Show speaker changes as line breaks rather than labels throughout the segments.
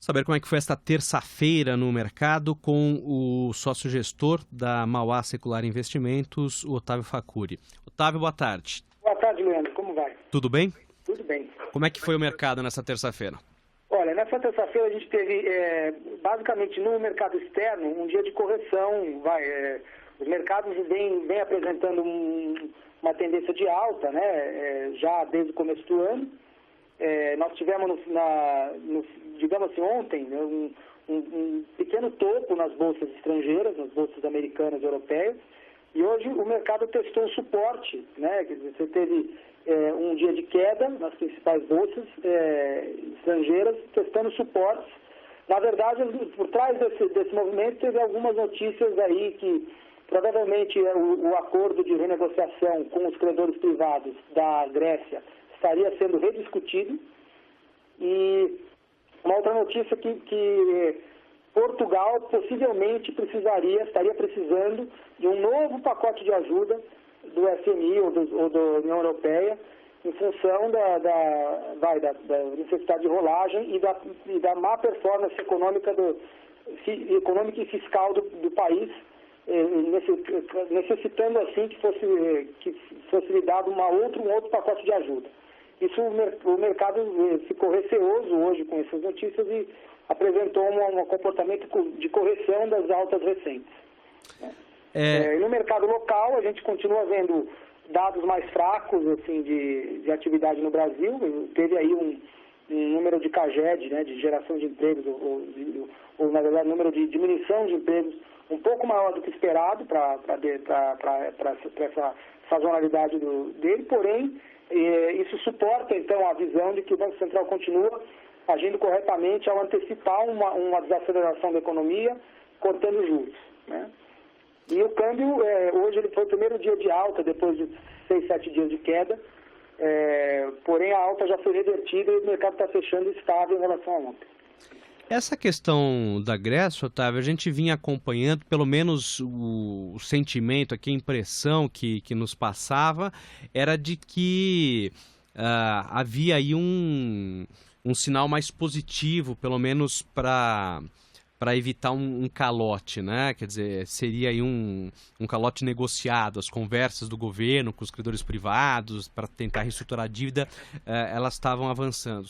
Saber como é que foi esta terça-feira no mercado com o sócio-gestor da Mauá Secular Investimentos, o Otávio Facuri. Otávio, boa tarde.
Boa tarde, Leandro. Como vai?
Tudo bem?
Tudo bem.
Como é que foi o mercado nessa terça-feira?
Olha, nessa terça-feira a gente teve, basicamente no mercado externo, um dia de correção. Os mercados vêm apresentando uma tendência de alta, né? Já desde o começo do ano. Nós tivemos, digamos assim, ontem, um pequeno topo nas bolsas estrangeiras, nas bolsas americanas e europeias, e hoje o mercado testou um suporte, né? Quer dizer, você teve um dia de queda nas principais bolsas estrangeiras, testando suportes. Na verdade, por trás desse movimento, teve algumas notícias aí que provavelmente o acordo de renegociação com os credores privados da Grécia estaria sendo rediscutido, e uma outra notícia que Portugal possivelmente estaria precisando de um novo pacote de ajuda do FMI ou da União Europeia em função da necessidade de rolagem e da má performance econômica e fiscal do país, necessitando assim que fosse lhe dado um outro pacote de ajuda. Isso, o mercado ficou receoso hoje com essas notícias e apresentou um comportamento de correção das altas recentes. No mercado local, a gente continua vendo dados mais fracos assim, de atividade no Brasil. Teve aí um número de CAGED, né, de geração de empregos, ou na verdade, número de diminuição de empregos um pouco maior do que esperado para essa sazonalidade dele, porém, isso suporta, então, a visão de que o Banco Central continua agindo corretamente ao antecipar uma desaceleração da economia, cortando juros, né? E o câmbio, hoje ele foi o primeiro dia de alta, depois de 6, 7 dias de queda, porém a alta já foi revertida e o mercado está fechando estável em relação a ontem.
Essa questão da Grécia, Otávio, a gente vinha acompanhando, pelo menos o sentimento aqui, a impressão que nos passava, era de que havia aí um sinal mais positivo, pelo menos para evitar um calote, né? Quer dizer, seria aí um calote negociado, as conversas do governo com os credores privados para tentar reestruturar a dívida, elas estavam avançando.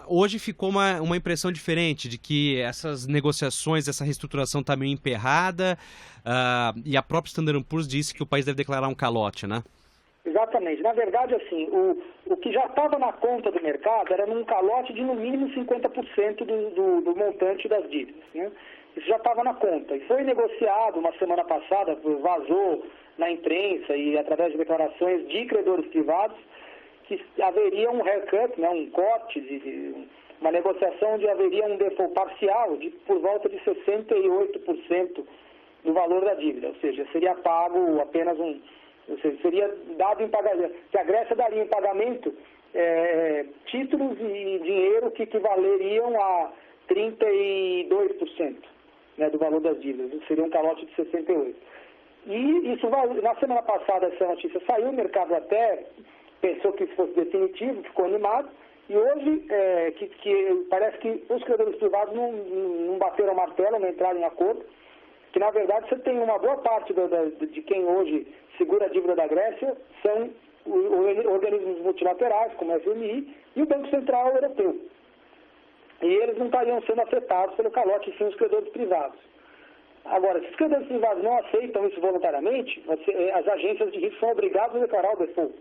Hoje ficou uma impressão diferente de que essas negociações, essa reestruturação está meio emperrada, e a própria Standard & Poor's disse que o país deve declarar um calote, né?
Exatamente. Na verdade, assim, o que já estava na conta do mercado era num calote de no mínimo 50% do montante das dívidas, né? Isso já estava na conta. E foi negociado uma semana passada, vazou na imprensa e através de declarações de credores privados, que haveria um haircut, né, um corte, uma negociação onde haveria um default parcial por volta de 68% do valor da dívida. Ou seja, seria pago apenas ou seja, seria dado em pagamento, que a Grécia daria em pagamento títulos e dinheiro que equivaleriam a 32%, né, do valor das dívidas. Seria um calote de 68%. E isso, na semana passada, essa notícia saiu, o mercado até pensou que isso fosse definitivo, ficou animado, e hoje que parece que os credores privados não bateram o martelo, não entraram em acordo, que na verdade você tem uma boa parte de quem hoje segura a dívida da Grécia são organismos multilaterais, como a FMI e o Banco Central Europeu. E eles não estariam sendo afetados pelo calote, sim, os credores privados. Agora, se os credores privados não aceitam isso voluntariamente, as agências de risco são obrigadas a declarar o default,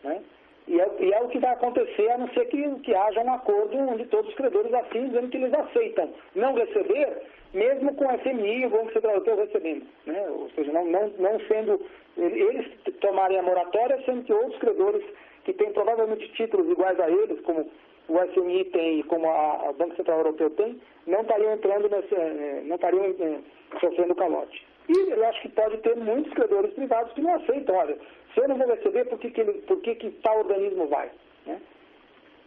né? E é o que vai acontecer, a não ser que haja um acordo onde todos os credores assinam, dizendo que eles aceitam não receber, mesmo com o FMI e o Banco Central Europeu recebendo, né? Ou seja, não sendo eles tomarem a moratória, sendo que outros credores que têm provavelmente títulos iguais a eles, como o FMI tem e como o Banco Central Europeu tem, não estariam entrando não estariam sofrendo calote. E eu acho que pode ter muitos credores privados que não aceitam. Olha, se eu não vou receber, por que tal organismo vai, né?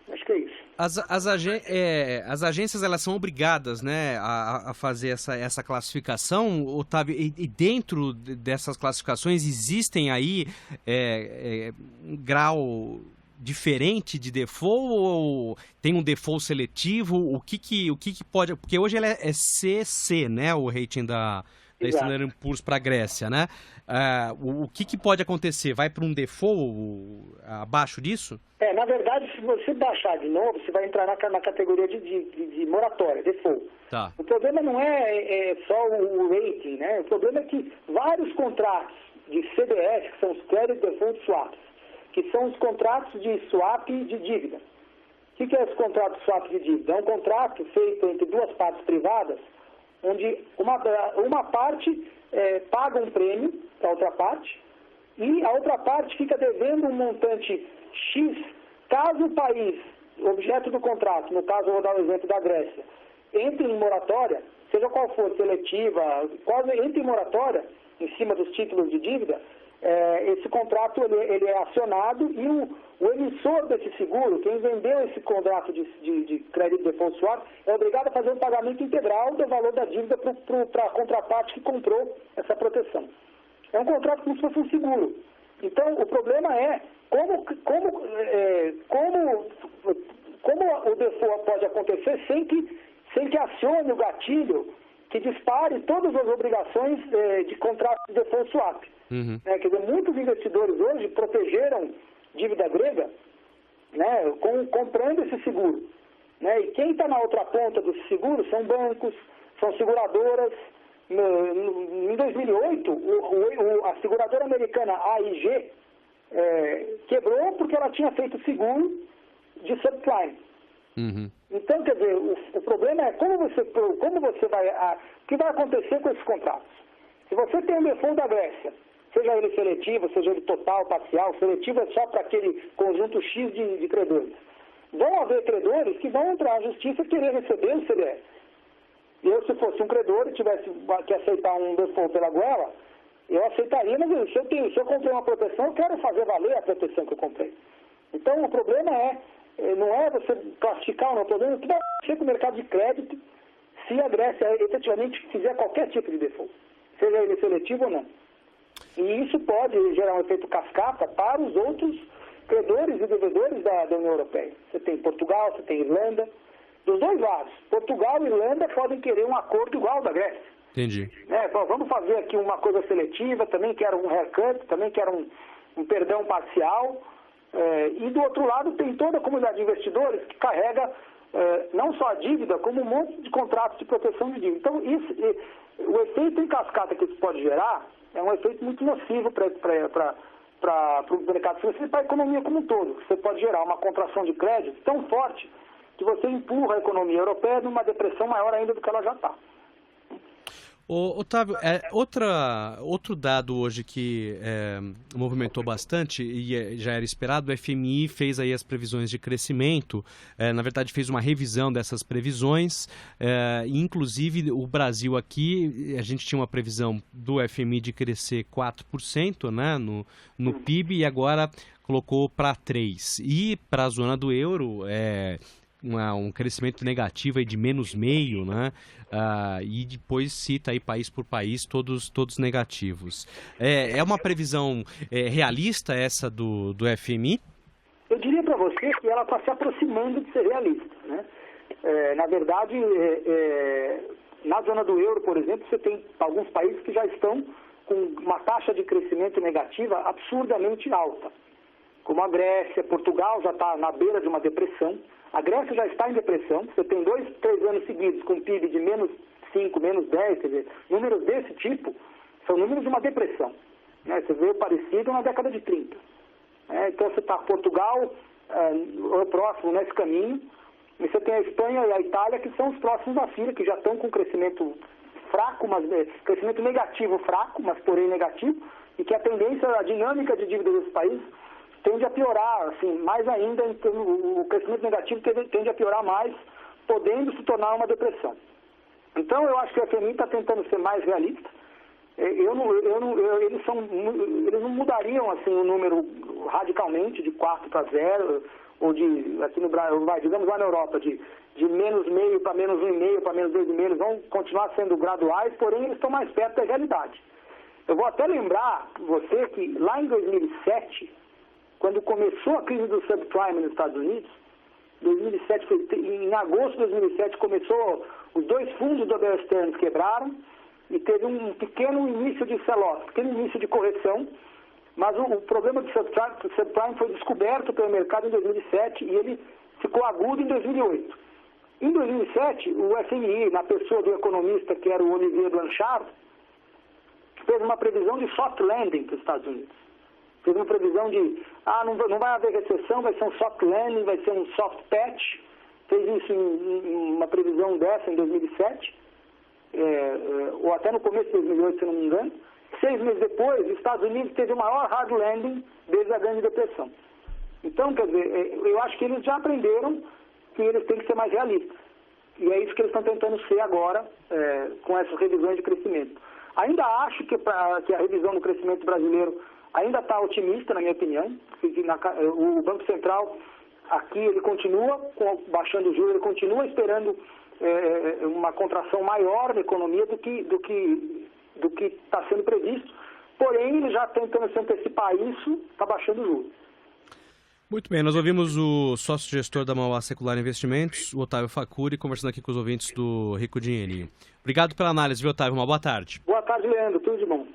Acho que é isso.
As agências, elas são obrigadas, né, a fazer essa classificação, Otávio, e dentro dessas classificações existem aí grau diferente de default ou tem um default seletivo? O que pode... Porque hoje ele é CC, né? O rating da Standard & Poor's para a Grécia, né? O que pode acontecer? Vai para um default abaixo disso?
Na verdade, se você baixar de novo, você vai entrar na categoria de moratória, default.
Tá.
O problema não é só o rating, né? O problema é que vários contratos de CDS, que são os Credit Default Swaps, que são os contratos de swap de dívida. O que é esse contrato de swap de dívida? É um contrato feito entre duas partes privadas, onde uma parte paga um prêmio para a outra parte e a outra parte fica devendo um montante X caso o país, objeto do contrato, no caso eu vou dar o exemplo da Grécia, entre em moratória, seja qual for, seletiva, entre em moratória, em cima dos títulos de dívida, esse contrato ele é acionado e o emissor desse seguro, quem vendeu esse contrato de crédito default swap, é obrigado a fazer um pagamento integral do valor da dívida para a contraparte que comprou essa proteção. É um contrato como se fosse um seguro. Então, o problema é como o default pode acontecer sem que acione o gatilho que dispare todas as obrigações de contrato de default swap.
Uhum.
Quer dizer, muitos investidores hoje protegeram dívida grega, né, comprando esse seguro. Né, e quem está na outra ponta do seguro são bancos, são seguradoras. Em 2008, a seguradora americana AIG quebrou porque ela tinha feito seguro de subprime.
Uhum.
Então, quer dizer, o problema é como você vai... O que vai acontecer com esses contratos? Se você tem um default da Grécia, seja ele seletivo, seja ele total, parcial, seletivo é só para aquele conjunto X de credores. Vão haver credores que vão entrar à justiça e querer receber o CDS. Eu, se fosse um credor e tivesse que aceitar um default pela goela, eu aceitaria, mas se eu comprei uma proteção, eu quero fazer valer a proteção que eu comprei. Então, o problema não é você classificar, não. O problema é o que vai acontecer com o mercado de crédito se a Grécia efetivamente fizer qualquer tipo de default, seja ele seletivo ou não. E isso pode gerar um efeito cascata para os outros credores e devedores da União Europeia. Você tem Portugal, você tem Irlanda, dos dois lados. Portugal e Irlanda podem querer um acordo igual ao da Grécia.
Entendi.
Vamos fazer aqui uma coisa seletiva, também quero um haircut, também quero um perdão parcial. E do outro lado tem toda a comunidade de investidores que carrega não só a dívida, como um monte de contratos de proteção de dívida. Então, o efeito em cascata que isso pode gerar é um efeito muito nocivo para o mercado financeiro e para a economia como um todo. Você pode gerar uma contração de crédito tão forte que você empurra a economia europeia numa depressão maior ainda do que ela já está.
Otávio, outro dado hoje que movimentou bastante e já era esperado, o FMI fez aí as previsões de crescimento, na verdade fez uma revisão dessas previsões, inclusive o Brasil aqui, a gente tinha uma previsão do FMI de crescer 4%, né, no PIB e agora colocou para 3%. E para a zona do euro, um crescimento negativo aí de -0,5%, né? E depois cita aí país por país, todos negativos. É uma previsão realista essa do FMI?
Eu diria para você que ela está se aproximando de ser realista, né? Na verdade, na zona do euro, por exemplo, você tem alguns países que já estão com uma taxa de crescimento negativa absurdamente alta, como a Grécia. Portugal já está na beira de uma depressão. A Grécia já está em depressão. Você tem 2, 3 anos seguidos com PIB de -5%, -10%, quer dizer, números desse tipo são números de uma depressão, né? Você vê parecido na década de 30. Então você está Portugal, próximo nesse caminho, e você tem a Espanha e a Itália, que são os próximos da fila, que já estão com crescimento fraco, mas crescimento negativo fraco, mas porém negativo, e que a tendência, a dinâmica de dívida desses países tende a piorar, assim, mais ainda, o crescimento negativo tende a piorar mais, podendo se tornar uma depressão. Então, eu acho que a FMI está tentando ser mais realista. Eles não mudariam assim, o número radicalmente de 4-0, ou aqui no Brasil, digamos lá na Europa, de -0,5% para -1,5%, para -2,5%, eles vão continuar sendo graduais, porém eles estão mais perto da realidade. Eu vou até lembrar você que lá em 2007, quando começou a crise do subprime nos Estados Unidos, 2007, em agosto de 2007 começou, os dois fundos do Bear Stearns quebraram e teve um pequeno início de sell-off, pequeno início de correção, mas o problema do subprime foi descoberto pelo mercado em 2007 e ele ficou agudo em 2008. Em 2007, o FMI, na pessoa do economista que era o Olivier Blanchard, fez uma previsão de soft landing para os Estados Unidos. Fez uma previsão de, não vai haver recessão, vai ser um soft landing, vai ser um soft patch. Fez isso em uma previsão dessa em 2007, ou até no começo de 2008, se não me engano. 6 meses depois, os Estados Unidos teve o maior hard landing desde a Grande Depressão. Então, quer dizer, eu acho que eles já aprenderam que eles têm que ser mais realistas. E é isso que eles estão tentando ser agora, com essas revisões de crescimento. Ainda acho que a revisão do crescimento brasileiro ainda está otimista, na minha opinião. O Banco Central, aqui, ele continua baixando os juros, ele continua esperando uma contração maior da economia do que está sendo previsto. Porém, ele já tentando se antecipar isso, está baixando os juros.
Muito bem, nós ouvimos o sócio-gestor da Mauá Secular Investimentos, o Otávio Facuri, conversando aqui com os ouvintes do Rico Dinheirinho. Obrigado pela análise, viu, Otávio? Uma boa tarde.
Boa tarde, Leandro. Tudo de bom.